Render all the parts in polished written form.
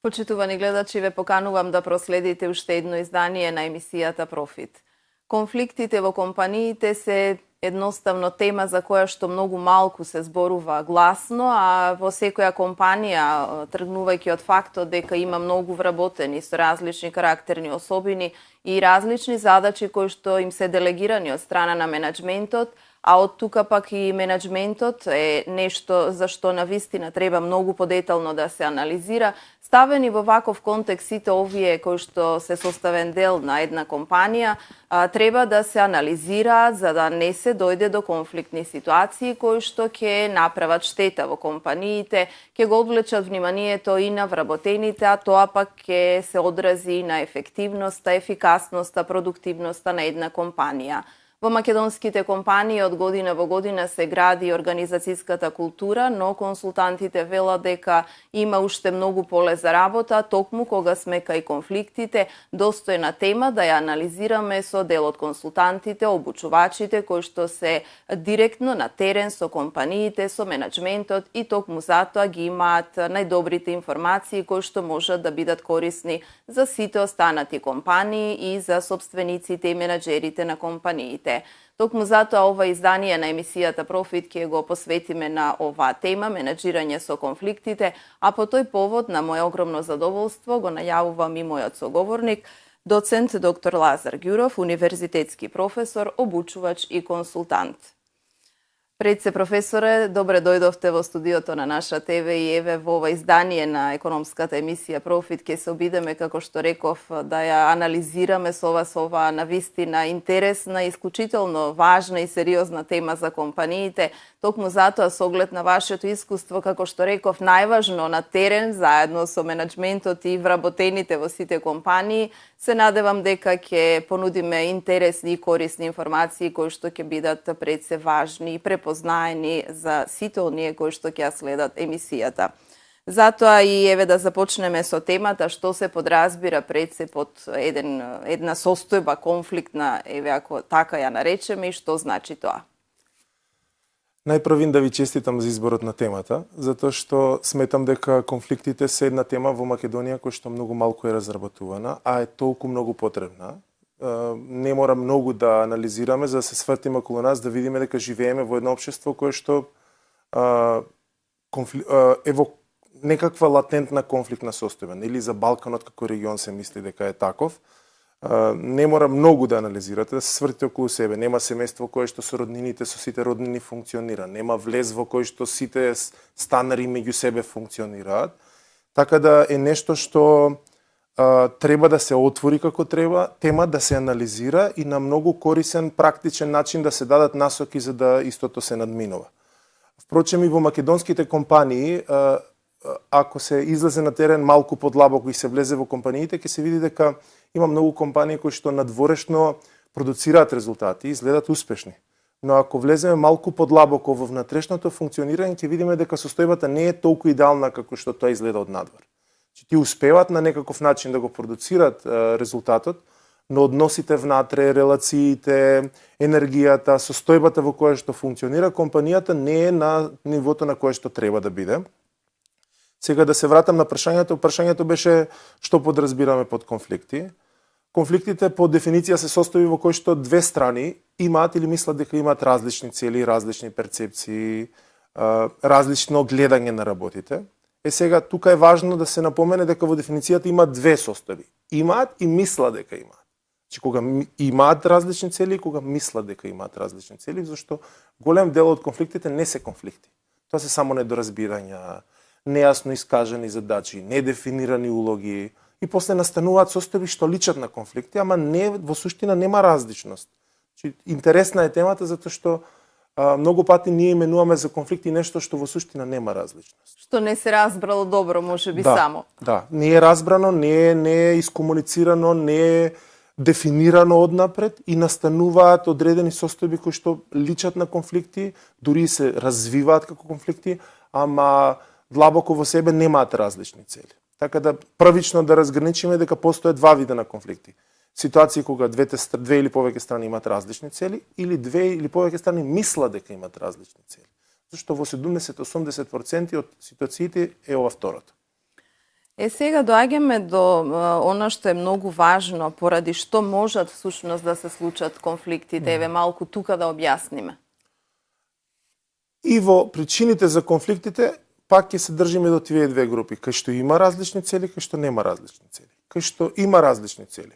Почитувани гледачи, ве поканувам да проследите уште едно издание на емисијата Профит. Конфликтите во компаниите се едноставно тема за која што многу малку се зборува гласно, а во секоја компанија, тргнувајќи од фактот дека има многу вработени со различни карактерни особини и различни задачи кои што им се делегирани од страна на менаџментот, а од тука пак и менаџментот е нешто за што навистина треба многу подетално да се анализира. Ставени во ваков контекст, сите овие кои што се составен дел на една компанија, треба да се анализираат за да не се дојде до конфликтни ситуации кои што ќе направат штета во компаниите, ќе го одвлечат вниманието и на вработените, а тоа пак ќе се одрази и на ефективноста, ефикасноста, продуктивноста на една компанија. Во македонските компании од година во година се гради организацијската култура, но консултантите велат дека има уште многу поле за работа, токму кога сме кај конфликтите, достојна тема да ја анализираме со дел од консултантите, обучувачите кои што се директно на терен со компаниите, со менаџментот и токму затоа ги имаат најдобрите информации кои што можат да бидат корисни за сите останати компании и за сопствениците и менаџерите на компаниите. Токму затоа ова издание на емисијата Профит ќе го посветиме на оваа тема, менаџирање со конфликтите, а по тој повод на моје огромно задоволство го најавувам и мојот соговорник, доцент доктор Лазар Ѓуров, универзитетски професор, обучувач и консултант. Пред се, професоре, добре дојдовте во студиото на наша ТВ и еве во ова издание на економската емисија Профит ќе се обидеме, како што реков, да ја анализираме со ова навистина интересна, исклучително важна и сериозна тема за компаниите. Токму затоа, со оглед на вашето искуство, како што реков, најважно на терен, заедно со менаџментот и вработените во сите компании, се надевам дека ќе понудиме интересни и корисни информации кои што ќе бидат пред се важни и препознаени за сите оние кои што ќе ја следат емисијата. Затоа и еве да започнеме со темата што се подразбира пред се под една состојба конфликтна, еве ако така ја наречеме, и што значи тоа. Најпрвин да ви честитам за изборот на темата, затоа што сметам дека конфликтите се една тема во Македонија која што многу малку е разработувана, а е толку многу потребна. Не мора многу да анализираме за да се свртиме околу нас, да видиме дека живееме во едно општество кое што е во некаква латентна конфликтна состојба, или за Балканот како регион се мисли дека е таков. Не мора многу да анализирате, да се свртите околу себе. Нема семејство кое што со роднините, со сите роднини функционира. Нема влез во кој што сите станари меѓу себе функционираат. Така да е нешто што треба да се отвори како тема, да се анализира и на многу корисен, практичен начин да се дадат насоки за да истото се надминува. Впрочем, и во македонските компании, ако се излезе на терен малку подлабоко и се влезе во компаниите, ќе се види дека има многу компании кои што надворешно продуцираат резултати и изгледат успешни. Но ако влеземе малку подлабоко во внатрешното функционирање, ќе видиме дека состојбата не е толку идеална како што тоа изгледа од надвор. Ти успеваат на некаков начин да го продуцираат резултатот, но односите внатре, релациите, енергијата, состојбата во која што функционира компанијата не е на нивото на кое што треба да биде. Сега да се вратам на прашањето. Прашањето беше што подразбираме под конфликти. Конфликтите по дефиниција се состои во кој што две страни имаат или мислат дека имаат различни цели, различни перцепции, различно гледање на работите. Сега тука е важно да се напомене дека во дефиницијата има две состојби. Имаат и мислат дека имаат. Значи кога имаат различни цели и кога мислат дека имаат различни цели, зашто голем дел од конфликтите не се конфликти. Тоа се само недоразбирања, нејасно искажани задачи, недефинирани улоги и после настануваат состојби што личат на конфликти, ама не во суштина нема различност. Значи, интересна е темата затоа што многу пати ние именуваме за конфликти нешто што во суштина нема различност. Што не се разбрало добро, можеби само. Да, не е разбрано, не е искомуницирано, не е дефинирано однапред и настануваат одредени состојби кои што личат на конфликти, дури се развиваат како конфликти, ама длабоко во себе немаат различни цели. Така да првично да разграничиме дека постојат два вида на конфликти. Ситуации кога две или повеќе страни имаат различни цели или две или повеќе страни мислат дека имаат различни цели. Зашто во 70-80% од ситуациите е ова второто. Сега доаѓаме до она што е многу важно, поради што можат всушност да се случат конфликтите. Еве малку тука да објасниме. И во причините за конфликтите пак ќе се држиме до тие две групи, кај што има различни цели, кај што нема различни цели. Кај што има различни цели.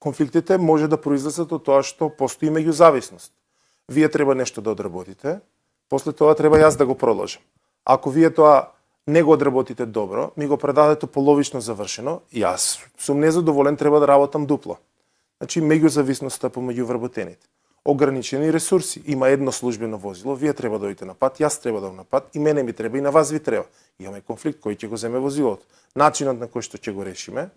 Конфликтите може да произлезат од тоа што постои меѓузависност. Вие треба нешто да одработите, после тоа треба јас да го продолжам. Ако вие тоа не го одработите добро, ми го предадете половично завршено, јас сум незадоволен, треба да работам дупло. Значи, меѓузависноста помеѓу вработените. Ограничени ресурси. Има едно службено возило, вие треба да дојдете на пат, јас треба да одам на пат, и мене ми треба, и на вас ви треба. Имаме конфликт, кој ќе го земе возилото. Начинот на кој што ќе го решиме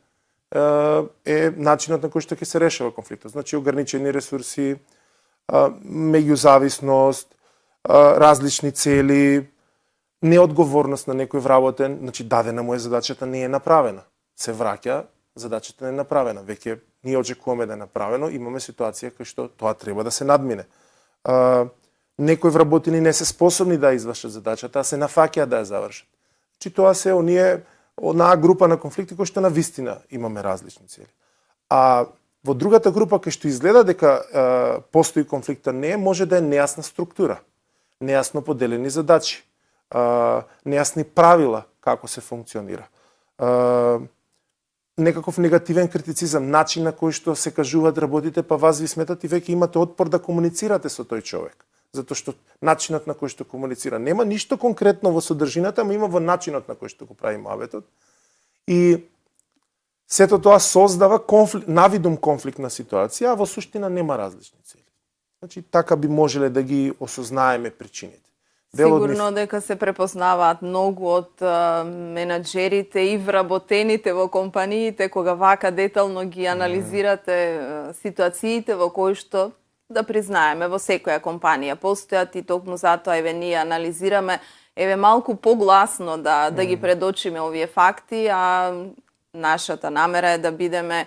е начинот на кој што ќе се решава конфликтот. Значи, ограничени ресурси, меѓузависност, различни цели, неодговорност на некој вработен, значи дадена му е задачата, не е направена. Се враќа, задачата не е направена. Веќе ние очекуваме да е направено, имаме ситуација кај што тоа треба да се надмине. Некои вработени не се способни да извршат задачата, а се нафаќаат да ја завршат. Значи тоа се онаа група на конфликти кои што на вистина имаме различни цели. А во другата група кај што изгледа дека постои конфликта може да е нејасна структура, нејасно поделени задачи, нејасни правила како се функционира. Некаков негативен критицизам, начин на кој што се кажуваат работите, па вас ви сметат и веќе имате отпор да комуницирате со тој човек. Затоа што начинот на кој што комуницира нема ништо конкретно во содржината, ама има во начинот на кој што го прави муабетот. И сето тоа создава навидум конфликтна ситуација, а во суштина нема различни цели. Значи, така би можеле да ги осознаеме причините. Сигурно дека се препознаваат многу од менаџерите и вработените во компаниите, кога вака детално ги анализирате ситуациите во кои што, да признаеме, во секоја компанија постојат, и токму затоа еве ние анализираме малку погласно да ги предочиме овие факти, а нашата намера е да бидеме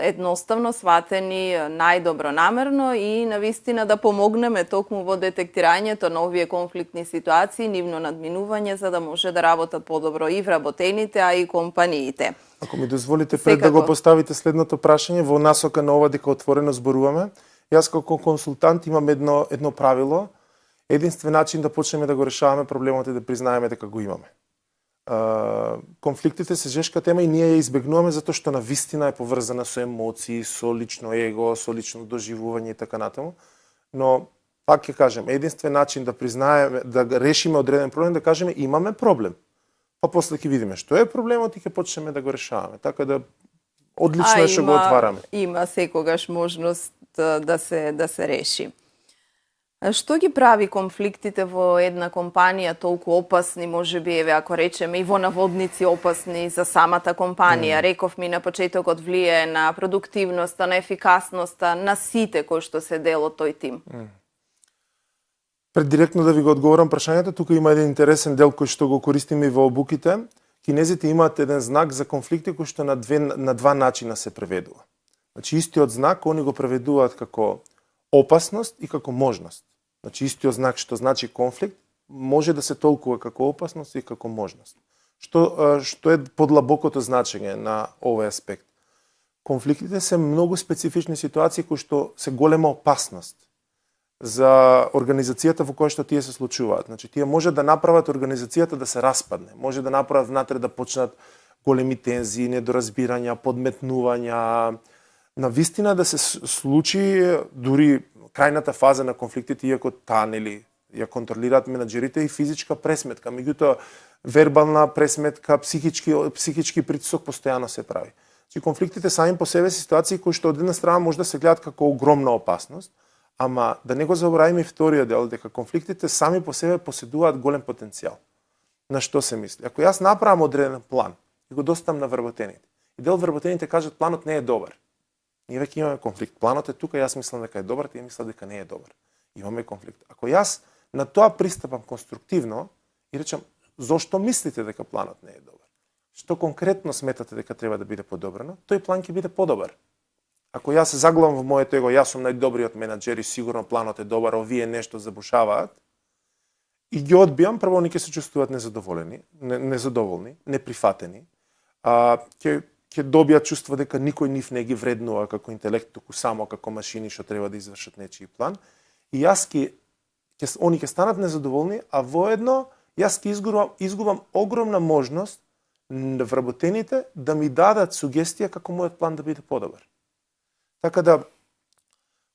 едноставно сватени најдобро намерно и навистина да помогнеме токму во детектирањето на овие конфликтни ситуации, нивно надминување, за да може да работат подобро и вработените, а и компаниите. Ако ми дозволите пред да го поставите следното прашање во насока на ова дека отворено зборуваме, јас како консултант имам едно правило, единствен начин да почнеме да го решаваме проблемот е да признаеме дека го имаме. Конфликтите се жешка тема и ние ја избегнуваме затоа што на вистина е поврзана со емоции, со лично его, со лично доживување и така натаму. Но пак ќе кажем, единствен начин да признаеме, да решиме одреден проблем, да кажеме имаме проблем. Па после ќе видиме што е проблемот и ќе почнеме да го решаваме. Така да одлично е што го отвараме. Има секогаш можност да се реши. Што ги прави конфликтите во една компанија толку опасни, можеби, еве, ако речеме, и во наводници опасни за самата компанија? Рековме на почетокот, влијае на продуктивноста, на ефикасноста, на сите кои што се дел од тој тим. Пред директно да ви го одговорам прашањето, тука има еден интересен дел кој што го користиме и во обуките. Кинезите имаат еден знак за конфликти кој што на два начина се преведува. Значи, истиот знак, они го преведуваат како опасност и како можност. Значи, истиот знак што значи конфликт може да се толкува како опасност и како можност. Што е подлабокото значење на овој аспект? Конфликтите се многу специфични ситуации кои што се голема опасност за организацијата во која што тие се случуваат. Значи, тие може да направат организацијата да се распадне, може да направат внатре да почнат големи тензии, недоразбирања, подметнувања, на вистина да се случи дури крајната фаза на конфликтите, иако таа ја контролираат менаџерите, и физичка пресметка, меѓутоа вербална пресметка, психички притисок постојано се прави. Значи, конфликтите сами по себе се ситуации кои што од една страна може да се гледат како огромна опасност, ама да не го заборавиме и вториот дел, дека конфликтите сами по себе поседуваат голем потенцијал. На што се мисли? Ако јас направам одреден план и го доставам на вработените, и дел вработените кажат планот не е добар, ние веќе имаме конфликт. Планот е тука, јас мислам дека е добар, тие мислат дека не е добар. Имаме конфликт. Ако јас на тоа пристапам конструктивно и речам зошто мислите дека планот не е добар? Што конкретно сметате дека треба да биде подобрено? Тој план ќе биде подобар. Ако јас се заглавам во моето его, јас сум најдобриот менаџер и сигурно планот е добар, овие нешто забушаваат, и ги одбијам, прво они ќе се чувствуваат незадоволни, неприфатени, ќе добијат чувство дека никој нив не ги вреднува како интелект, туку само како машини што треба да извршат нечiji план. И они ќе станат незадоволни, а воедно јас ќе изгубам огромна можност на вработените да ми дадат сугестија како мојот план да биде подобар. Така да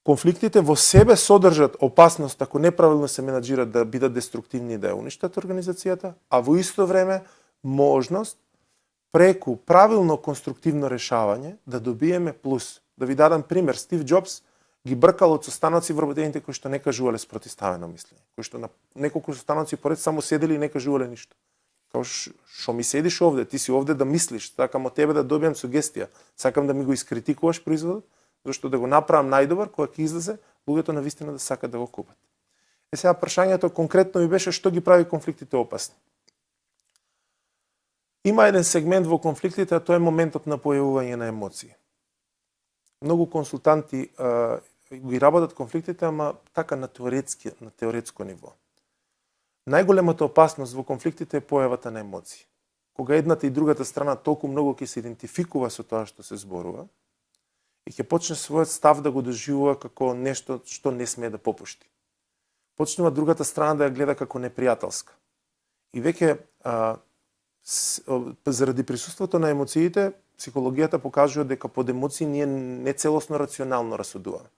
конфликтите во себе содржат опасност ако неправилно се менаџират да бидат деструктивни и да ја уништат организацијата, а во исто време можност преку правилно конструктивно решавање да добиеме плюс. Да ви дадам пример, Стив Џобс ги бркал од состаноци вработените кои што не кажувале спротивставено мислење, кои што на неколку состаноци поред само седели и не кажувале ништо. Као што ми седиш овде, ти си овде да мислиш, сакам од тебе да добијам сугестија, сакам да ми го искритикуваш производот, зашто да го направам најдобар, кога ќе излезе, луѓето навистина да сакат да го купат. Сега прашањето конкретно ми беше што ги прави конфликтите опасни. Има еден сегмент во конфликтите, а тоа е моментот на појавување на емоции. Многу консултанти ги работат конфликтите, ама така на теоретско ниво. Најголемата опасност во конфликтите е појавата на емоции. Кога едната и другата страна толку многу ќе се идентификува со тоа што се зборува и ќе почне својот став да го доживува како нешто што не смее да попушти. Почнува другата страна да ја гледа како непријателска. И веќе заради присуството на емоциите, психологијата покажува дека под емоции ние не целосно рационално расудуваме.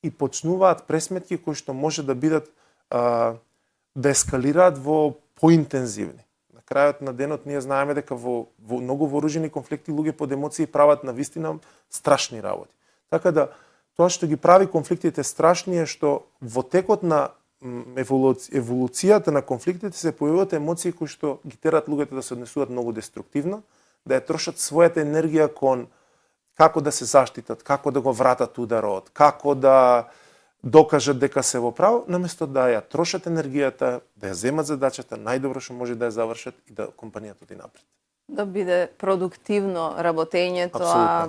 И почнуваат пресметки кои што може да бидат да ескалираат во поинтензивни. На крајот на денот ние знаеме дека во многу вооружени конфликти луѓе под емоции прават навистина страшни работи. Така да тоа што ги прави конфликтите страшни е што во текот на еволуцијата на конфликтите се појавуваат емоции кои што ги терат луѓето да се однесуваат многу деструктивно, да ја трошат својата енергија кон како да се заштитат, како да го вратат ударот, како да докажат дека се во право, наместо да ја трошат енергијата, да ја земат задачата, најдобро што може да ја завршат и да компанијата оди напред. Да биде продуктивно работењето, а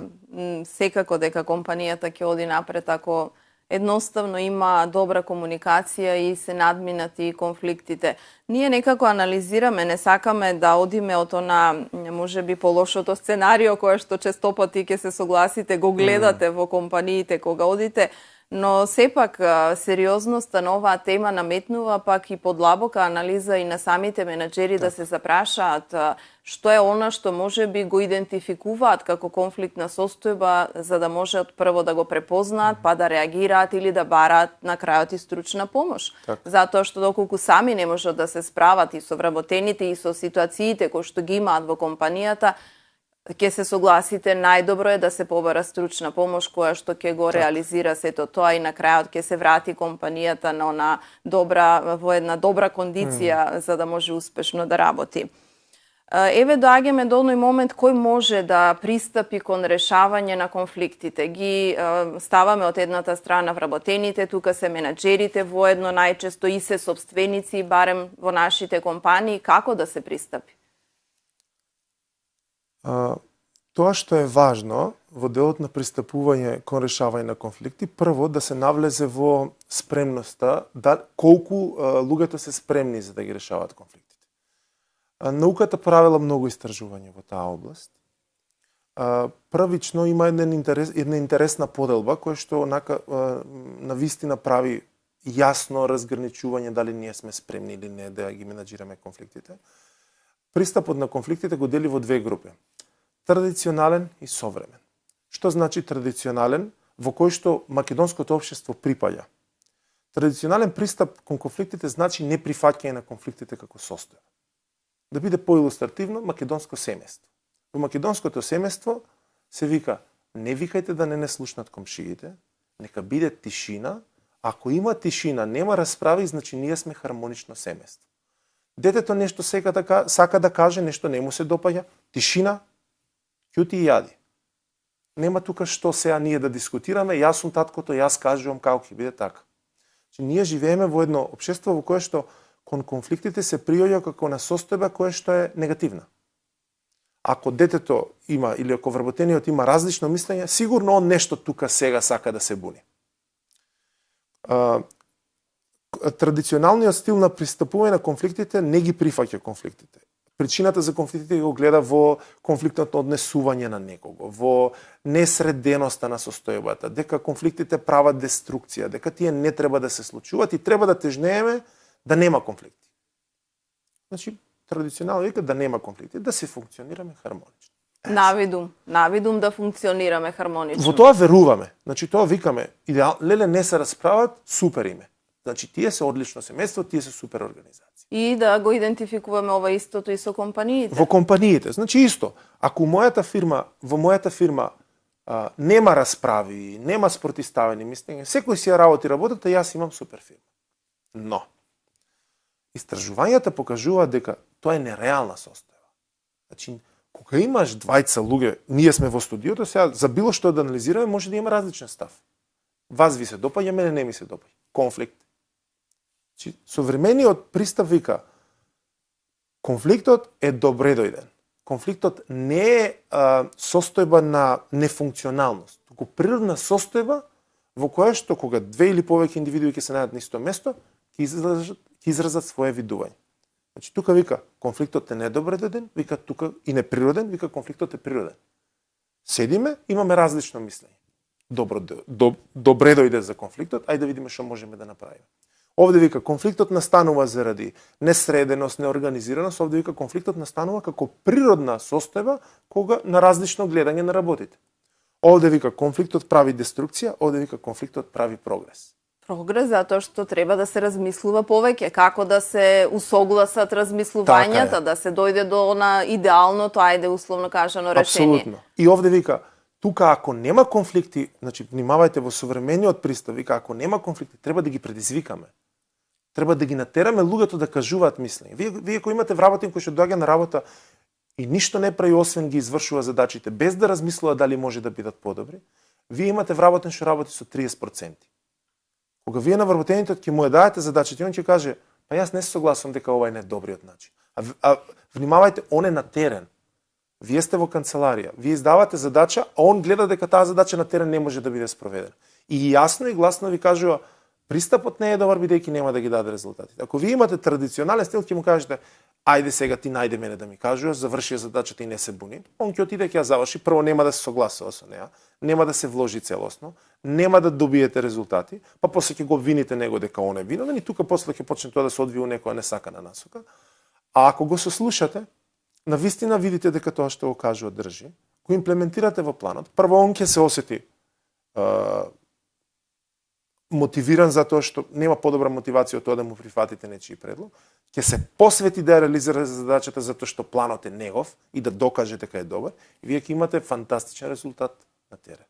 секако дека компанијата ќе оди напред ако едноставно има добра комуникација и се надминати конфликтите. Ние некако анализираме, не сакаме да одиме од она можеби полошото сценарио кое што честопати ќе се согласите, го гледате во компаниите кога одите, но сепак сериозноста на оваа тема наметнува пак и подлабока анализа и на самите менаџери да се запрашаат што е она што можеби го идентификуваат како конфликтна состојба за да можат прво да го препознаат, па да реагираат или да бараат на крајот и стручна помош. Затоа што доколку сами не можат да се справат и со вработените и со ситуациите кои што ги имаат во компанијата, ќе се согласите, најдобро е да се побара стручна помош која што ќе го реализира сето тоа и на крајот ќе се врати компанијата на во една добра кондиција за да може успешно да работи. Еве доаѓаме до оној момент кој може да пристапи кон решавање на конфликтите. Ги ставаме од едната страна вработените, тука се менаџерите воедно најчесто и се сопственици, барем во нашите компании, како да се пристапи? Тоа што е важно во делот на пристапување кон решавање на конфликти, прво да се навлезе во спремноста, колку луѓето се спремни за да ги решаваат конфликтите. Науката правила многу истражувања во таа област. Првично има една интересна поделба која што навистина прави јасно разграничување дали ние сме спремни или не да ги менаџираме конфликтите. Пристапот на конфликтите го дели во две групи. Традиционален и современ. Што значи традиционален? Во кој што македонското општество припаѓа. Традиционален пристап кон конфликтите значи неприфаќање на конфликтите како состојба. Да биде поилустративно, македонско семејство. Во македонското семејство се вика, не викајте да не слушнат комшиите, нека биде тишина, ако има тишина, нема расправи, значи ние сме хармонично семејство. Детето нешто сака да каже, нешто не му се допаѓа, тишина, ќути и јади. Нема тука што сега ние да дискутираме, јас сум таткото, јас кажувам како ќе биде така. Ние живееме во едно општество во кое што кон конфликтите се приоѓа како на состојба која што е негативна. Ако детето има или ако вработениот има различно мислење, сигурно он нешто тука сега сака да се буни. традиционалниот стил на пристапување на конфликтите не ги прифаќа конфликтите. Причината за конфликтите го гледа во конфликтното однесување на некого, во несреденоста на состојбата, дека конфликтите прават деструкција, дека тие не треба да се случуваат и треба да тежнееме да нема конфликти. Значи, традиционално вика да нема конфликти, да се функционираме хармонично. Навидум да функционираме хармонично. Во тоа веруваме. Значи тоа викаме, леле не се расправат, супер име. Значи тие се одлично семејство, тие се супер организации. И да го идентификуваме ова истото и со компаниите. Во компаниите, значи исто. Ако во мојата фирма нема расправи, нема спротивставени мислења, секој си ја работи работата, јас имам супер фирма. Но истражувањата покажуваат дека тоа е нереална состојба. Значи, кога имаш двајца луѓе, ние сме во студиото, сега за било што да анализираме, може да има различен став. Вас ви се допаѓа, мене не ми се допаѓа. Конфликт. Значи, современиот пристап вика, конфликтот е добре дојден. Конфликтот не е состојба на нефункционалност, туку природна состојба во која што кога две или повеќе индивидуи ќе се најдат на исто место, ќе изразат свое видување. Значи тука вика конфликтот е недобре дојден, вика тука и неприроден, вика конфликтот е природен. Седиме, имаме различно мислење. Добре дојде за конфликтот, ајде да видиме што можеме да направиме. Овде вика конфликтот настанува заради несреденост, неорганизираност, овде вика конфликтот настанува како природна состојба кога на различно гледање на работите. Овде вика конфликтот прави деструкција, овде вика конфликтот прави прогрес. Прогрес затоа што треба да се размислува повеќе, како да се усогласат размислувањата, да се дојде до на идеалното, ајде условно кажано решение. Апсолутно. И овде вика тука ако нема конфликти, значи внимавајте во современиот пристап, вика ако нема конфликти, треба да ги предизвикаме. Треба да ги натераме луѓето да кажуваат мислење. Вие кои имате вработен кој што доаѓа на работа и ништо не прави освен ги извршува задачите, без да размислува дали може да бидат подобри, вие имате вработен што работи со 30%. Кога вие на вработените ќе му ја даете задачите, он ќе каже, па јас не се согласувам дека ова е најдобриот начин. А внимавајте, он е на терен. Вие сте во канцеларија, вие издавате задача, а он гледа дека таа задача на терен не може да биде спроведена. И јасно и гласно ви кажува, пристапот не е добар бидејќи нема да ги даде резултатите. Ако вие имате традиционален стил, ќе му кажете, ајде сега ти најде мене да ми кажуваш, заврши задачата и не се буни. Он ќе отиде ќе ја заврши, прво нема да се согласува со неа, нема да се вложи целосно, нема да добиете резултати, па после ќе го обвините него дека он е виновен и тука после ќе почне тоа да се одвие у некоја несакана насока. А ако го сослушате, навистина видите дека тоа што го кажува држи, го имплементирате во планот, прво он ќе се осети мотивиран затоа што нема подобра мотивација од тоа да му прифатите нечiji предлог, ќе се посвети да ја реализира задачата затоа што планот е негов и да докаже дека е добар, и вие ќе имате фантастичен резултат на терен.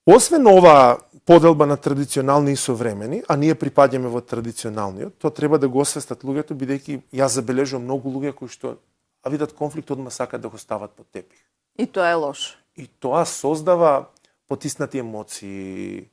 Освен ова поделба на традиционални и современи, а ние припаѓаме во традиционалниот, тоа треба да го освестат луѓето, бидејќи јас забележувам многу луѓе кои што видат конфликт одма сакаат да го стават под тепих. И тоа е лошо. И тоа создава потиснати емоции,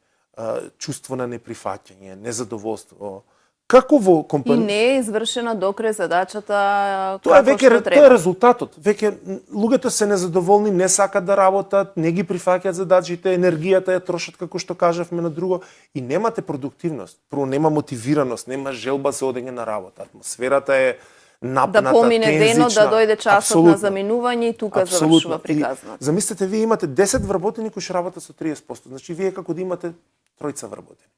чувство на неприфаќање, незадоволство. Како во компанија... И не е извршена докрај задачата тоа како што треба. Тоа е резултатот. Веќе луѓето се незадоволни, не сакат да работат, не ги прифаќаат задачите, енергијата ја трошат како што кажавме на друго и немате продуктивност. Прво нема мотивираност, нема желба за одење на работа. Атмосферата е напната, да помине тензична. денот, да дојде часот Апсолутно. на заминување и тука завршува приказната. Замислете, вие имате 10 вработени кои што работат со 30%. Значи вие како да имате тројца вработени.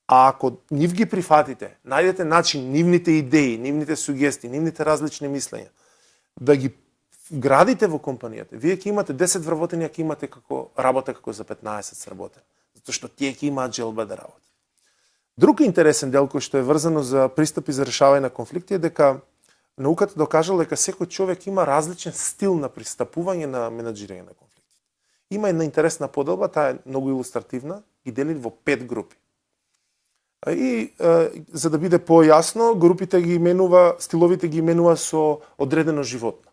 А ако нив ги прифатите, најдете начин, нивните идеи, нивните сугестии, нивните различни мислења, да ги градите во компанијата, вие ќе имате 10 вработени, а ќе имате како работа како за 15 сработени. Затоа што тие ќе имаат желба да работат. Друг интересен дел кој што е врзано за пристапи за решавање на конфликти е дека науката докажала дека секој човек има различен стил на пристапување на менаџирање на конфликти. Има една интересна поделба, таа е многу илустративна, ги дели во 5 групи. И за да биде појасно, групите ги именува, стиловите ги именува со одредено животно.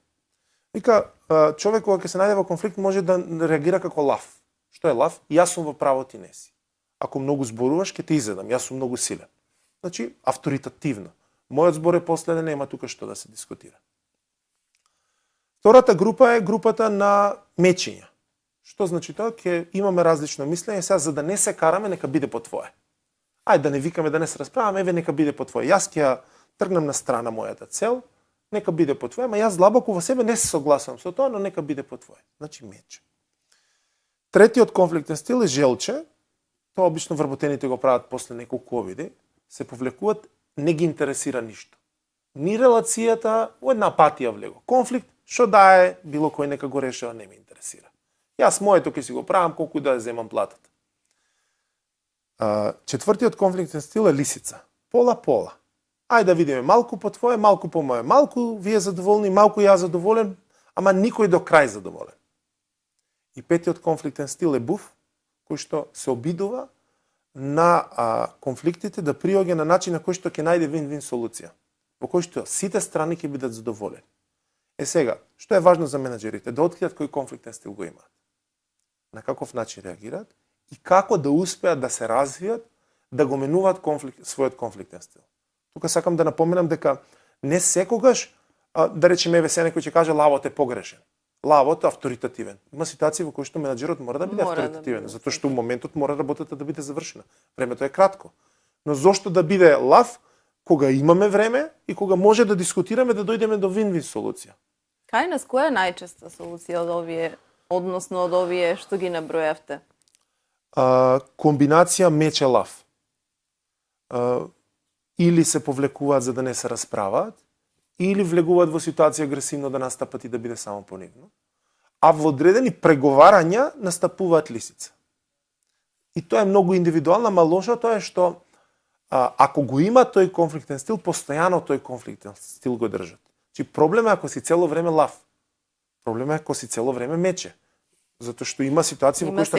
Вика, човек кога ќе се најде во конфликт може да реагира како лав. Што е лав? Јас сум во право, ти не си. Ако многу зборуваш, ќе те изедам, јас сум многу силен. Значи, авторитативно. Мојот збор е последен, нема тука што да се дискутира. Втората група е групата на мечења. Што значи тоа? Ќе имаме различно мислење, сега за да не се караме, нека биде по твое. Ајде да не викаме, да не се расправаме, еве нека биде по твое. Јас ќе ја тргнам на страна мојата цел, нека биде по твое, ама јас длабоко во себе не се согласувам со тоа, но нека биде по твое. Значи меч. Третиот конфликтен стил е желче. Тоа обично вработените го прават после неколку обиди, се повлекуваат, не ги интересира ништо. Ни релацијата, во една апатија влего. Конфликт, што дае, било кој нека го решава, не ме интересира. Јас моето ќе си го правам, колку да ја земам платата. Четвртиот конфликтен стил е лисица. Пола-пола. Ајде да видиме малку по твое, малку по моје. Малку вие задоволни, малку ја задоволен, ама никој до крај задоволен. И петиот конфликтен стил е буф, кој што се обидува на конфликтите да приоѓа на начин на кој што ќе најде вин-вин солуција, во кој што сите страни ќе бидат задоволени. Сега, што е важно за менаџерите? Да откријат кој конфликтен стил го имаат, на каков начин реагираат и како да успеат да се развијат, да го менуваат својот конфликтен стил. Тука сакам да напоменам дека не секогаш, да речеме, еве се некој ќе каже лавот е погрешен. Лавот е авторитативен. Има ситуации во кои што менаџерот мора да биде авторитативен, затоа што у моментот мора работата да биде завршена. Времето е кратко. Но зошто да биде лав кога имаме време и кога може да дискутираме да дојдеме до вин-вин солуција? Кај нас која е најчеста солуција од овие, односно од овие што ги набројавте? Комбинација меч и лав. Или се повлекуваат за да не се расправаат, или влегуваат во ситуација агресивно да настапат и да биде само понивно. А во одредени преговарања настапуваат лисица. И тоа е многу индивидуално, ама лошото е што ако го има тој конфликтен стил, постојано тој конфликтен стил го држат. Чи проблем е ако си цело време лав. Проблем е ако си цело време мече. Затоа што има ситуации во кои што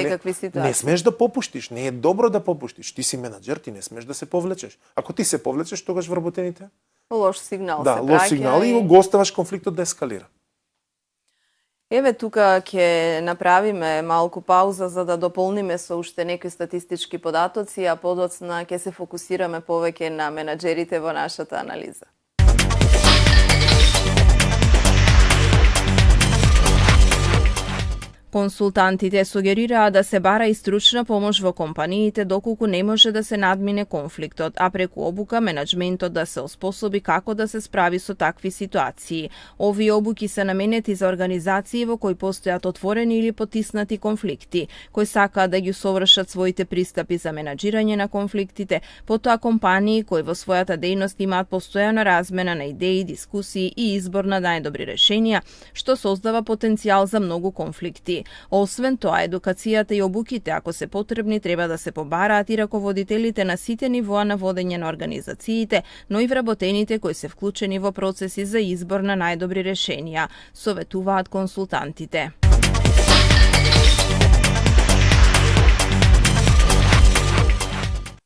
не смеш да попуштиш, не е добро да попуштиш. Ти си менаџер, ти не смеш да се повлечеш. Ако ти се повлечеш, тогаш вработените лош сигнал да, се лош сигнал и го оставаш конфликтот да ескалира. Еве тука ќе направиме малку пауза за да дополниме со уште некои статистички податоци, а подоцна ќе се фокусираме повеќе на менаџерите во нашата анализа. Консултантите сугерираа да се бара и стручна помош во компаниите доколку не може да се надмине конфликтот, а преку обука менаџментот да се оспособи како да се справи со такви ситуации. Овие обуки се наменети за организации во кои постојат отворени или потиснати конфликти, кои сакаат да ги усовршат своите пристапи за менаџирање на конфликтите, потоа компании кои во својата дејност имаат постојана размена на идеи, дискусии и избор на најдобри решенија, што создава потенцијал за многу конфликти. Освен тоа, едукацијата и обуките, ако се потребни, треба да се побараат и раководителите на сите нивоа на водење на организациите, но и вработените кои се вклучени во процеси за избор на најдобри решенија, советуваат консултантите.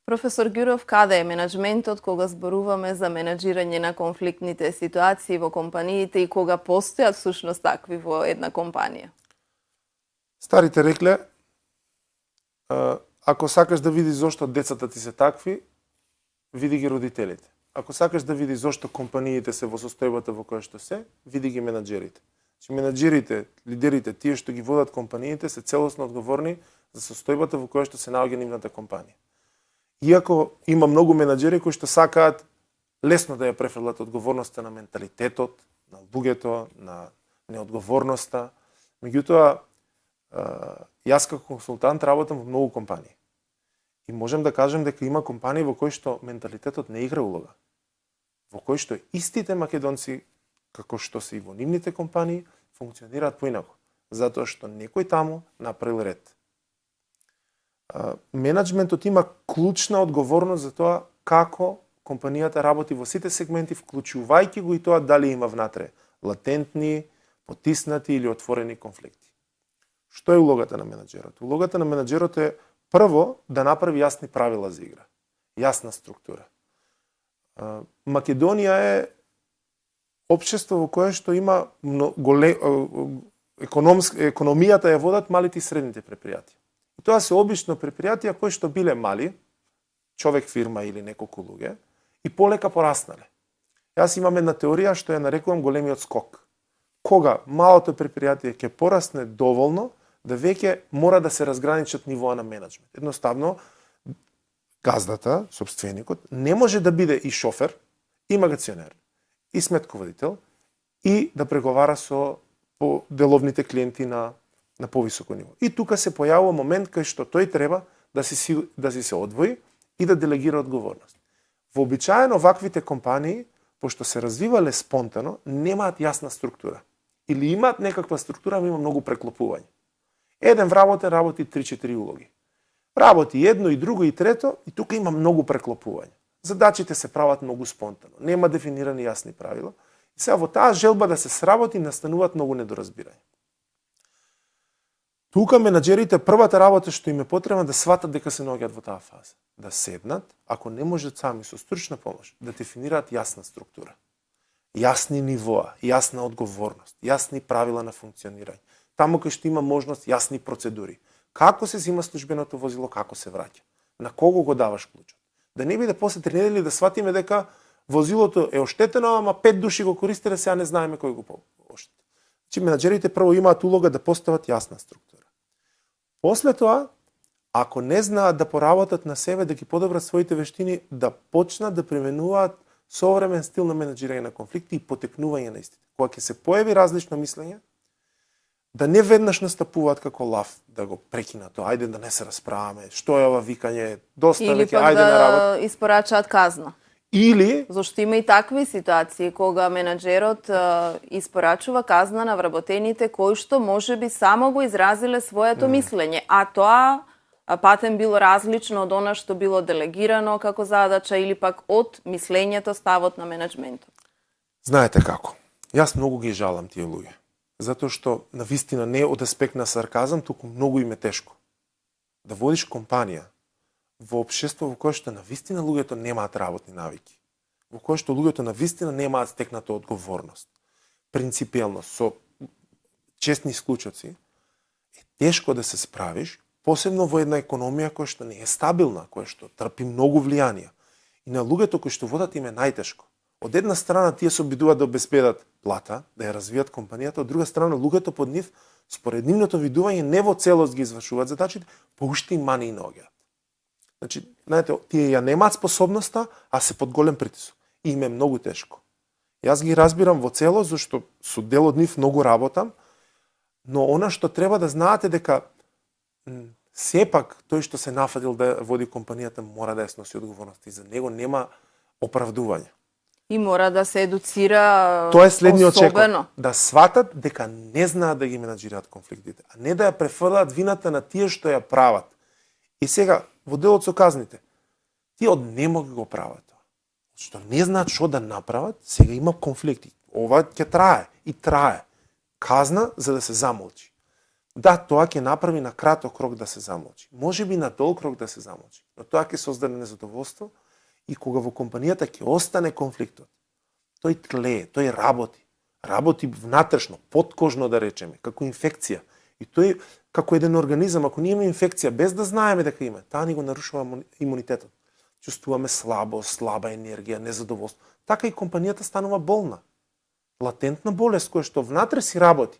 Професор Ѓуров, каде е менаџментот кога зборуваме за менаџирање на конфликтните ситуации во компаниите и кога постојат всушност такви во една компанија? Старите рекле, ако сакаш да видиш зошто децата ти се такви, види ги родителите. Ако сакаш да видиш зошто компаниите се во состојбата во која што се, види ги менаџерите. Че менаџерите, лидерите, тие што ги водат компаниите, се целосно одговорни за состојбата во која што се наоѓа нивната компанија. Иако има многу менаџери кои што сакаат лесно да ја префрлат одговорноста на менталитетот, на луѓето, на неодговорноста, меѓутоа јас како консултант работам во многу компании. И можем да кажем дека има компании во кои што менталитетот не игра улога. Во кои што истите македонци, како што се и во нивните компании, функционираат поинаку. Затоа што некој таму направил ред. Менаџментот има клучна одговорност за тоа како компанијата работи во сите сегменти, вклучувајќи го и тоа дали има внатре латентни, потиснати или отворени конфликти. Што е улогата на менаџерот? Улогата на менаџерот е прво да направи јасни правила за игра, јасна структура. Македонија е општество во кое што има економијата ја водат малите и средните предпријатија. И тоа се обично предпријатија кои што биле мали, човек, фирма или неколку луѓе, и полека пораснале. Јас имам една теорија што ја нарекувам големиот скок. Кога малото предпријатие ќе порасне доволно да веќе мора да се разграничат нивоа на менаџмент. Едноставно, газдата, собственикот, не може да биде и шофер, и магационер, и сметководител, и да преговара со деловните клиенти на повисоко ниво. И тука се појавува момент кај што тој треба да си се одвои и да делегира одговорност. Вообичаено ваквите компании, пошто се развивале спонтано, немаат јасна структура. Или имаат некаква структура, но има многу преклопување. Еден вработен работи 3-4 улоги. Работи едно и друго и трето, и тука има многу преклопување. Задачите се прават многу спонтано. Нема дефинирани јасни правила. И сега во таа желба да се сработи настануваат многу недоразбирање. Тука менаџерите првата работа што им е потребна да сватат дека се наоѓаат во таа фаза. Да седнат, ако не можат сами со стручна помош, да дефинираат јасна структура. Јасни нивоа, јасна одговорност, јасни правила на функционирање. Таму кај што има можност, јасни процедури. Како се зима службеното возило, како се враќа. На кого го даваш клучот. Да не биде после 3 недели да сватиме дека возилото е оштетено, ама 5 души го користеле, сега не знаеме кој го оштети. Значи менаџерите прво имаат улога да постават јасна структура. После тоа, ако не знаат да поработат на себе, да ги подобрат своите вештини, да почнат да применуваат современ стил на менаџирање на конфликти и потекнување на истите. Кога ќе се појави различно мислење, да не веднаш настапуваат како лав, да го прекинат тоа, ајде да не се расправаме, што е ова викање, доста веќе, ајде на работа. Или пак да испорачаат казна. Или Зошто има и такви ситуации кога менаџерот испорачува казна на вработените кои што можеби само го изразиле своето мислење, а тоа патем било различно од она што било делегирано како задача или пак од мислењето, ставот на менеджментот. знаете како? Јас многу ги жалам тие луѓе. Затоа што навистина не од аспект на сарказам, туку многу им е тешко. Да водиш компанија во општество во кое што навистина луѓето немаат работни навики, во кое што луѓето навистина немаат стекната одговорност, принципиелност, со честни исклучоци, е тешко да се справиш, посебно во една економија која што не е стабилна, која што трпи многу влијанија. И на луѓето кои што водат им е најтешко. Од една страна тие се обидуваат да обезбедат плата, да ја развијат компанијата, од друга страна луѓето под нив, според нивното видување, не во целост ги извршуваат задачите, по уште и мани и наоѓаат. Значи, знаете, тие ја немаат способноста, а се под голем притисок. И им е многу тешко. Јас ги разбирам во целост, зашто со дел од нив многу работам, но она што треба да знаете дека сепак тој што се нафадил да води компанијата мора да ја сноси одговорност и за него нема оправдување. И мора да се едуцира Тоа е следниот особено. чекор. Да сватат дека не знаат да ги менаџираат конфликтите, а не да ја префрлаат вината на тие што ја прават. И сега, во делот со казните, тие од немоги го прават тоа. Што не знаат што да направат, сега има конфликти. Ова ќе трае и трае. Казна за да се замолчи. Да, тоа ќе направи на краток рок да се замолчи. Може би на долг рок да се замолчи. Но тоа ќе создаде незадоволство и кога во компанијата ќе остане конфликтот, тој тлее, тој работи. Работи внатрешно, подкожно да речеме, како инфекција. И тој како еден организам, ако ние имаме инфекција без да знаеме дека има, таа ни го нарушува имунитетот. Чувствуваме слабост, слаба енергија, незадоволство. Така и компанијата станува болна. Латентна болест која што внатре си работи.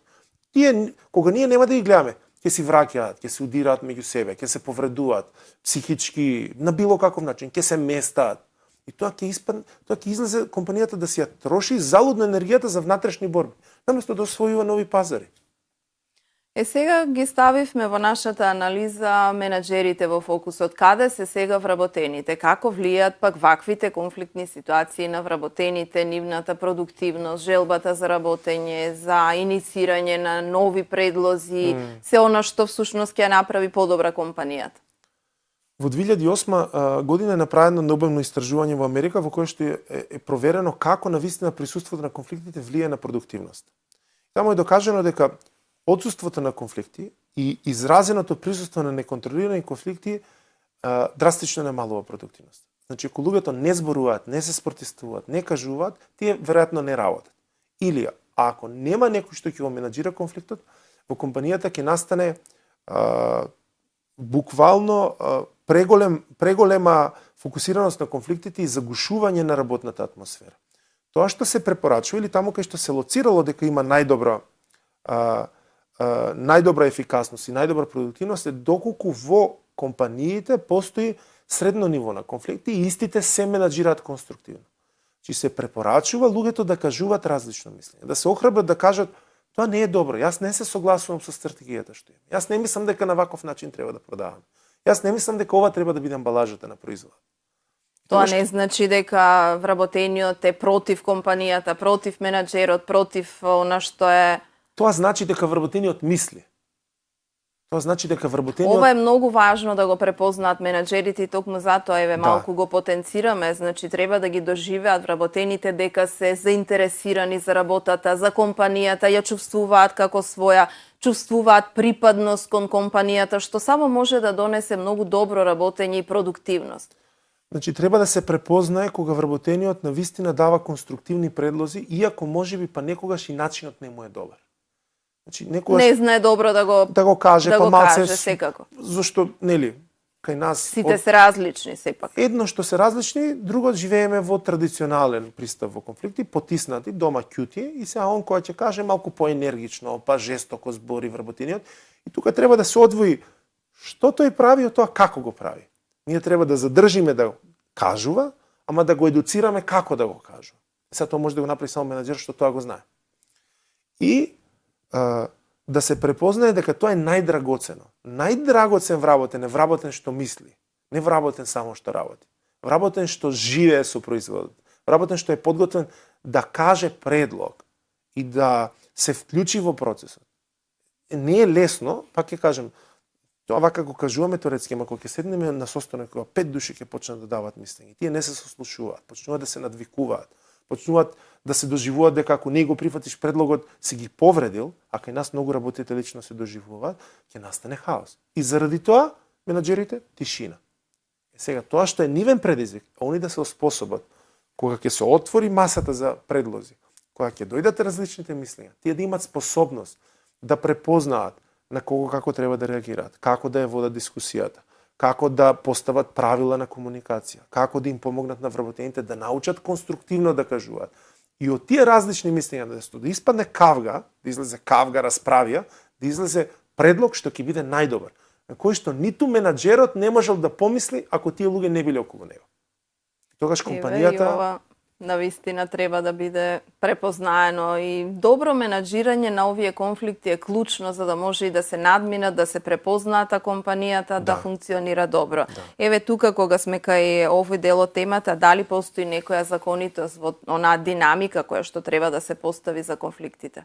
Тие кога ние нема да ги гледаме, ќе си враќаат, ќе се удираат меѓу себе, ќе се повредуваат психички, на било каков начин, ќе се местаат. И тоа ќе излезе компанијата да си ја троши залудно енергијата за внатрешни борби, наместо да освојува нови пазари. Сега ги ставивме во нашата анализа менаџерите во фокусот. Каде се сега вработените? Како влијаат пак ваквите конфликтни ситуации на вработените, нивната продуктивност, желбата за работење, за иницирање на нови предлози, се она што всушност ќе направи подобра компанијата? Во 2008 година е направено обемно истражување во Америка во кое што е проверено како навистина присуството на конфликтите влијае на продуктивност. Таму е докажано дека отсуството на конфликти и изразеното присуство на неконтролирани конфликти драстично намалува продуктивност. Значи, ако луѓето не зборуваат, не се спротестуваат, не кажуваат, тие веројатно не работат. Или, ако нема некој што ќе го менаџира конфликтот, во компанијата ќе настане буквално преголема фокусираност на конфликтите и загушување на работната атмосфера. Тоа што се препорачува или таму кај што се лоцирало дека има најдобра ефикасност и најдобра продуктивност е доколку во компаниите постои средно ниво на конфликти и истите се менаџираат конструктивно. Чи се препорачува луѓето да кажуваат различно мислење, да се охрабрат да кажат тоа не е добро, јас не се согласувам со стратегијата што имам. Јас не мислам дека на ваков начин треба да продаваме. Јас не мислам дека ова треба да биде амбалажата на производот. Тоа не значи дека вработениот е против компанијата, против менаџерот, против она што е. Тоа значи дека вработениот мисли. Тоа значи дека вработениот... Ова е многу важно да го препознаат менаџерите и токму затоа еве малку го потенцираме, значи треба да ги доживеат вработените дека се заинтересирани за работата, за компанијата, ја чувствуваат како своја, чувствуваат припадност кон компанијата, што само може да донесе многу добро работење и продуктивност. Значи треба да се препознае кога вработениот навистина дава конструктивни предлози, иако можеби па некогаш и начинот не му е добар. Значи, некогаш не знае добро да го каже, да па го малце, каже секако. Зашто, нели, кај нас... Сите се различни сепак. Едно што се различни, друго живееме во традиционален пристап во конфликти, потиснати, дома кјути, и сега он која ќе каже малку поенергично, па жестоко збори вработениот, и тука треба да се одвои што тој прави од тоа како го прави. Ние треба да задржиме да кажува, ама да го едуцираме како да го кажува. Сега тоа може да го направи само менаџер што тоа го знае. И да се препознае дека тоа е најдрагоцено. Најдрагоцен вработен е вработен што мисли, не вработен само што работи. Вработен што живее со производот. Вработен што е подготвен да каже предлог и да се вклучи во процесот. Не е лесно, пак ќе кажем, тоа вака го кажуваме теоретски, ама кога ќе седнеме на состанок кога 5 души ќе почнат да дават мислење, тие не се сослушуваат, почнуваат да се надвикуваат, почнуваат да се доживуваат дека ако не го прифатиш предлогот, си ги повредил, а кај нас многу работите лично се доживуваат, ќе настане хаос. И заради тоа, менаџерите, тишина. Сега, тоа што е нивен предизвик, они да се оспособат, кога ќе се отвори масата за предлози, кога ќе дојдат различните мислења, тие да имат способност да препознаат на кого како треба да реагираат, како да ја водат дискусијата, како да постават правила на комуникација, како да им помогнат на вработените да научат конструктивно да кажуваат. И од тие различни мислења да испадне кавга, да излезе кавга расправија, да излезе предлог што ќе биде најдобар, на кој што ниту менаџерот не можел да помисли ако тие луѓе не биле околу него. Тогаш компанијата навистина треба да биде препознаено и добро менаџирање на овие конфликти е клучно за да може и да се надминат, да се препознаат компанијата да функционира добро. Еве тука кога сме кај овој дел од темата, дали постои некоја законитост во онаа динамика која што треба да се постави за конфликтите?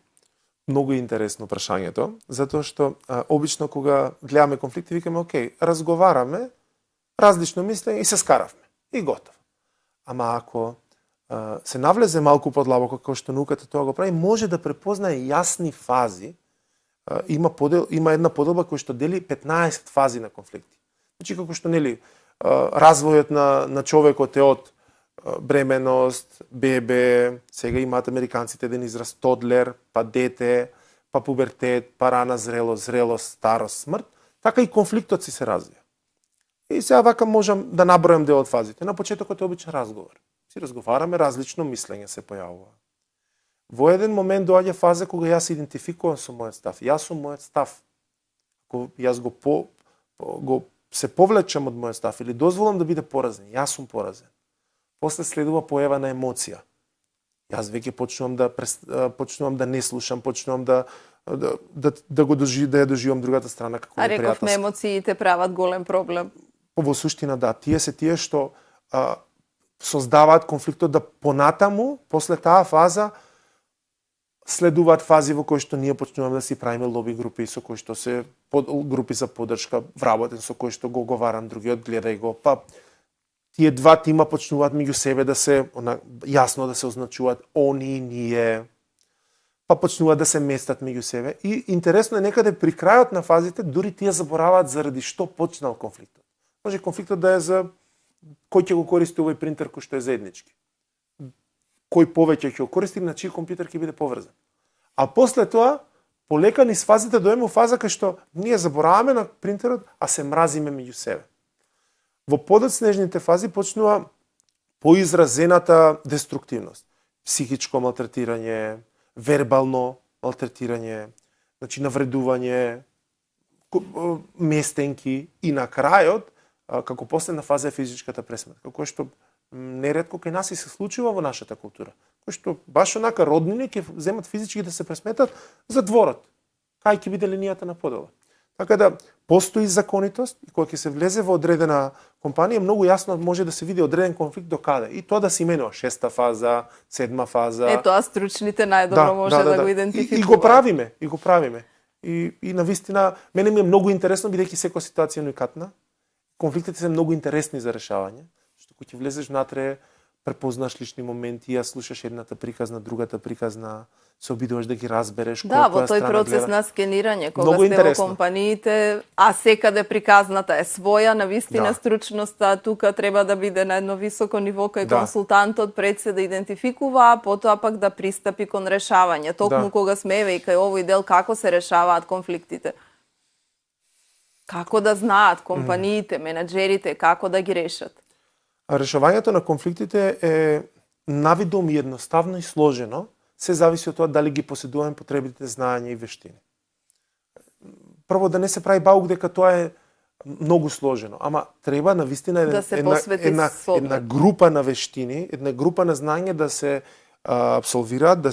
Многу интересно прашањето, затоа што обично кога гледаме конфликти викаме окей, разговараме, различно мислење и се скаравме и готово. Ама ако се навлезе малку подлабоко како што науката тоа го прави, може да препознае јасни фази. Има една поделба која што дели 15 фази на конфликти. Значи како што нели развојот на човекот е од бременост, бебе, сега имаат американците еден израз тодлер, па дете, па пубертет, па рана зрелост, старост, смрт, така и конфликтот си се развија. И сега вака можам да набројам дел од фазите. На почетокот е обичен разговор. Си разговараме, различно мислење се појавува. Во еден момент доаѓа фаза кога јас се идентификувам со мојот став. Јас сум мојот став. Ако јас се повлечам од мојот став или дозволам да биде поразен, јас сум поразен. После следува појава на емоција. Јас веќе почнувам да не слушам, почнувам да ја доживам другата страна како непријатна. А рековме емоциите прават голем проблем. Во суштина да, тие се тие што создаваат конфликтот да понатаму, после таа фаза, следуваат фази во кои што ние почнуваме да си правиме лоби групи, со кои што се групи за поддршка, вработен со кои што го говорам, другиот гледај го, па тие два тима почнуваат меѓу себе да се јасно да се означуваат они, ние, па почнуваат да се местат меѓу себе. И интересно е некаде при крајот на фазите, дури тие забораваат заради што почнал конфликтот. Може конфликтот да е за кој ќе го користи овој принтер кој што е заеднички. Кој повеќе ќе го користи, на чиј компјутер ќе биде поврзан. А после тоа, полека низ фазите дојдеме фаза кај што ние забораваме на принтерот, а се мразиме меѓу себе. Во подоцнежните фази почнува поизразената деструктивност. Психичко малтретирање, вербално малтретирање, значи навредување, местенки и на крајот како последна фаза е физичката пресметка, кој што неретко кај нас и се случува во нашата култура. Кој што баш онака роднини ќе земат физички да се пресметат за дворот, кај ќе биде линијата на подела. Така да постои законитост и кога ќе се влезе во одредена компанија, многу јасно може да се види одреден конфликт до каде. И тоа да се именува 6-та фаза, 7-ма фаза. Тоа стручните најдобро може да го идентификуваат. И го правиме. И навистина, мене ми е многу интересно, бидејќи секоја ситуација е уникатна. Конфликтите се многу интересни за решавање, што кога ќе влезеш внатре, препознаш лични моменти, ја слушаш едната приказна, другата приказна, се обидуваш да ги разбереш која во тој процес на скенирање, кога сте во компаниите, а секаде приказната е своја, навистина стручноста тука треба да биде на едно високо ниво кај консултантот пред се да идентификува, а потоа пак да пристапи кон решавање. Токму кога сме еве и кај овој дел како се решаваат конфликтите. Како да знаат компаниите, менаџерите, како да ги решат? Решавањето на конфликтите е навидом и едноставно и сложено, се зависи од тоа дали ги поседуваме потребните знаења и вештини. Прво да не се прави баук дека тоа е многу сложено, ама треба навистина една група на вештини, една група на знаење да се апсолвираат, да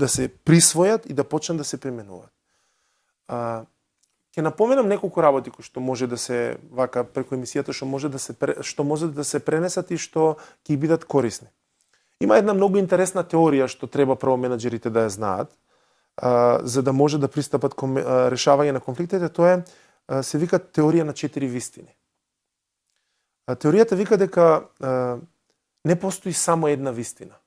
се присвојат и да почнат да се применуваат. Ќе напоменам неколку работи кои што може да се вака преку емисијата што може да се пренесат и што ќе бидат корисни. Има една многу интересна теорија што треба прво менаџерите да ја знаат, за да може да пристапат кон решавање на конфликтите. Тоа се вика теорија на 4 вистини. Теоријата вика дека не постои само една вистина.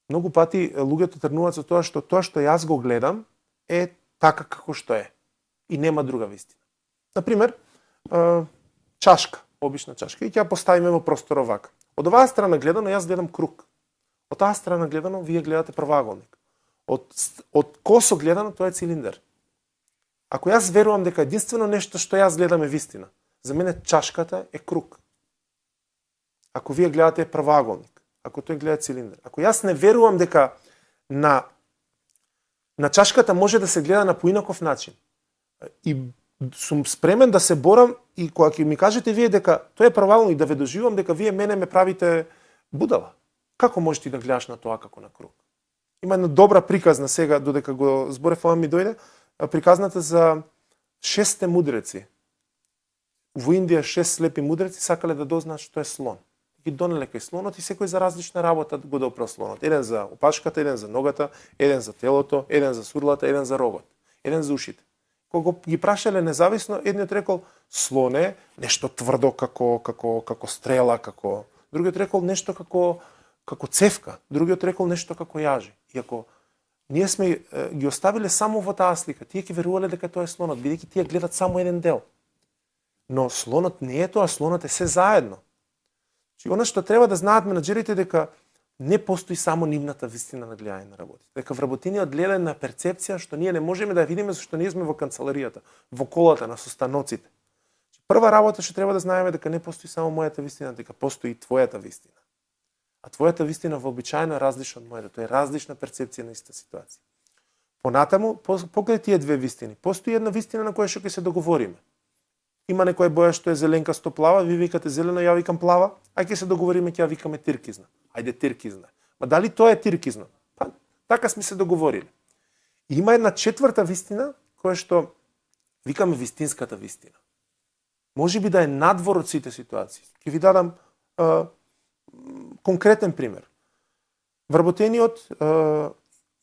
Многу пати луѓето тргнуваат со тоа што јас го гледам е така како што е и нема друга вистина. Например, чашка, обична чашка, и ќе ја поставиме во простор овака. Од оваа страна гледано јас гледам круг. Од таа страна гледано вие гледате правоаголник. Од косо гледано тоа е цилиндер. Ако јас верувам дека единствено нешто што јас гледам е вистина, за мене чашката е круг. Ако вие гледате правоаголник, ако тој гледа цилиндер. Ако јас не верувам дека на чашката може да се гледа на поинаков начин, и сум спремен да се борам и кога ќе ми кажете вие дека тоа е правоаголник, да ве доживам дека вие мене ме правите будала. Како можеш ти да гледаш на тоа како на круг? Има една добра приказна сега, додека го зборев, ова ми дојде, приказната за 6 мудреци. Во Индија 6 слепи мудреци сакале да дознаат што е слон. Ги донеле кај слонот и секој за различна работа го допрал слонот. Еден за опашката, еден за ногата, еден за телото, еден за сурлата, еден за рогот, еден за ушите. Кога ги прашале независно, едниот рекол слон е нешто тврдо како стрела, другиот рекол нешто како цевка, другиот рекол нешто како јажи. И ако ние сме ги оставиле само во таа слика, тие ќе верувале дека тоа е слонот, бидејќи тие гледат само еден дел. Но слонот не е тоа, слонот е се заедно. Значи, она што треба да знаат менаџерите дека не постои само нивната вистина на гледање на работите. Дека вработениот гледа на перцепција што ние не можеме да видиме зашто ние сме во канцеларијата, во колата, на состаноците. Прва работа што треба да знаеме дека не постои само мојата вистина, дека постои и твојата вистина. А твојата вистина вообичаено е различна од мојата, тоа е различна перцепција на иста ситуација. Понатаму, покрај тие две вистини, постои една вистина на која што ќе се договориме. Има некоја боја што е зеленкасто плава, ви викате зелена, ја викам плава, а ќе се договориме, ќе ја викаме тиркизна. Ајде тиркизна. Ма дали тоа е тиркизна? Па, така сме се договорили. И има една четврта вистина, која што викаме вистинската вистина. Може би да е надвор од сите ситуации. Ќе ви дадам конкретен пример. Вработениот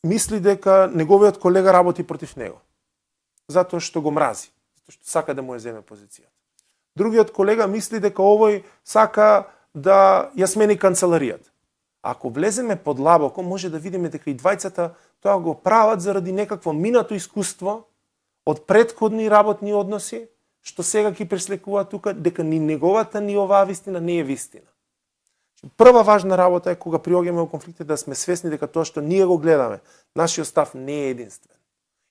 мисли дека неговиот колега работи против него. Затоа што го мрази. Затоа што сака да му ја земе позицијата. Другиот колега мисли дека овој сака да ја смени канцеларијата. Ако влеземе подлабоко, може да видиме дека и двајцата тоа го прават заради некакво минато искуство од претходни работни односи, што сега ќе пресликува тука, дека ни неговата, ни оваа вистина не е вистина. Прва важна работа е кога приоѓаме во конфликти да сме свесни дека тоа што ние го гледаме, нашиот став не е единствен.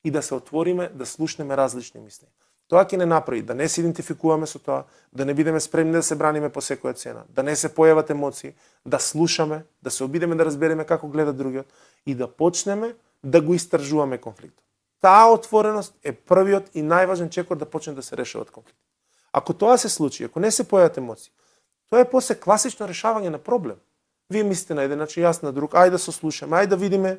И да се отвориме, да слушнеме различни мисли. Тоа ќе не направи да не се идентификуваме со тоа, да не бидеме спремни да се браниме по секоја цена, да не се појават емоции, да слушаме, да се обидеме да разбереме како гледа другиот и да почнеме да го истражуваме конфликтот. Таа отвореност е првиот и најважен чекор да почне да се решават конфликти. Ако тоа се случи, ако не се појават емоции, тоа е после класично решавање на проблем. Вие мислите на еден начин, јас на друг, ајде да се слушаме, ајде да видиме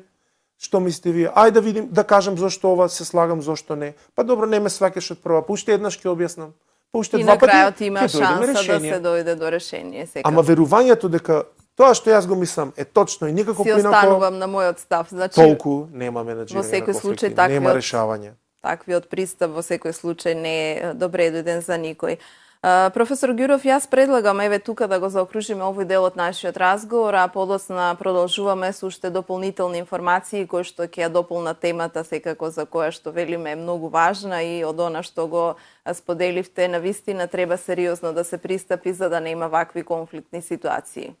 што мислите вие, ајде да видим, да кажам зошто ова се слагам, зошто не. Па добро, не ме сваќаш од прва, па уште еднаш ќе објаснам. Па уште два пати. И на крајот има ќе дојдеме шанса да решение. се дојде до решение секако. Ама верувањето дека тоа што јас го мислам е точно и никако Си поинако, останувам на мојот став. Значи, толку нема менеджирање во на секој случај конфликти, нема таквиот- решавање. Таквиот пристап во секој случај не е добре дојден за никој. Професор Ѓуров, јас предлагам еве тука да го заокружиме овој дел од нашиот разговор, а подоцна продолжуваме со уште дополнителни информации кои што ќе ја дополнат темата секако за која што велиме е многу важна и од она што го споделивте, навистина треба сериозно да се пристапи за да нема вакви конфликтни ситуации.